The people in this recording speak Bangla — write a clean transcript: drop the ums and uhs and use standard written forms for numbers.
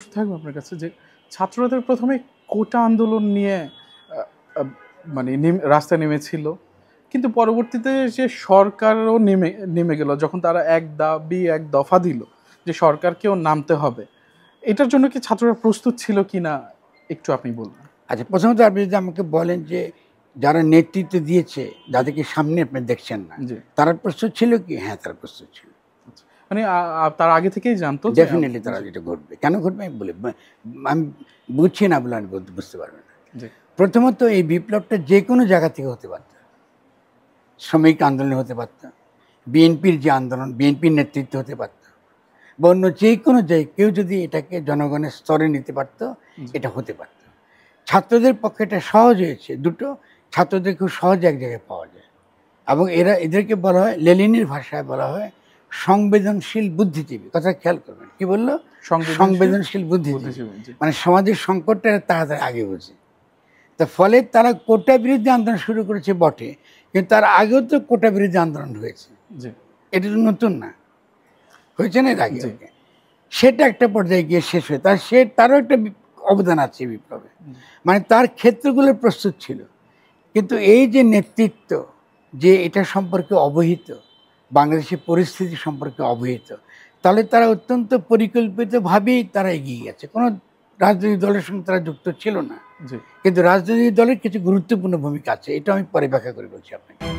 থাকবে আপনার কাছে যে ছাত্রদের প্রথমে কোটা আন্দোলন নিয়ে মানে রাস্তায় নেমেছিল, কিন্তু পরবর্তীতে যে সরকারও নেমে গেল যখন তারা এক দাবি এক দফা দিল যে সরকারকেও নামতে হবে, এটার জন্য কি ছাত্ররা প্রস্তুত ছিল কিনা একটু আপনি বলবেন। আচ্ছা, প্রথমত আপনি যদি আমাকে বলেন যে যারা নেতৃত্ব দিয়েছে, যাদেরকে সামনে আপনি দেখছেন না, জি, তারা প্রস্তুত ছিল কি? হ্যাঁ, তারা প্রস্তুত ছিল। মানে তার আগে থেকেই জানতো যে ডেফিনেটলি তারা যেটা ঘটবে। কেন ঘটবে আমি বলি, আমি বুঝছি না বলে আমি বুঝতে পারবেন না। জি, প্রথমত এই বিপ্লবটা যে কোনো জায়গা থেকে হতে পারত। শ্রমিক আন্দোলন হতে পারত, বিএনপির যে আন্দোলন, বিএনপির নেতৃত্ব হতে পারত, বা অন্য যে কোনো জায়গায় কেউ যদি এটাকে জনগণের স্তরে নিতে পারত, জি, এটা হতে পারত। ছাত্রদের পক্ষে এটা সহজ হয়েছে। দুটো, ছাত্রদের খুব সহজে এক জায়গায় পাওয়া যায়, এবং এদেরকে বলা হয়, লেনিনের ভাষায় বলা হয় সংবেদনশীল বুদ্ধিজীবী। কথা খেয়াল করবেন, কি বললো? সংবেদনশীল বুদ্ধিজীবী। জি, মানে সমাজের সংকটটা তাড়াতাড়ি আগে বোঝে। তো ফলে তারা কোটা বিরোধী আন্দোলন শুরু করেছে বটে, কিন্তু তার আগেও তো কোটা বিরোধী আন্দোলন হয়েছে। জি, এটা তো নতুন না, হয়েছে না এর আগে? জি, সেটা একটা পর্যায়ে গিয়ে শেষ হয়ে তারও একটা অবদান আছে বিপ্লবে। মানে তার ক্ষেত্রগুলো প্রস্তুত ছিল, কিন্তু এই যে নেতৃত্ব যে এটা সম্পর্কে অবহিত, বাংলাদেশের পরিস্থিতি সম্পর্কে অবহিত, তাহলে তারা অত্যন্ত পরিকল্পিতভাবেই তারা এগিয়ে গেছে। কোনো রাজনৈতিক দলের সঙ্গে তারা যুক্ত ছিল না, জি। কিন্তু রাজনৈতিক দলের কিছু গুরুত্বপূর্ণ ভূমিকা আছে। এটা আমি পরে ব্যাখ্যা করে বলছি আপনাকে।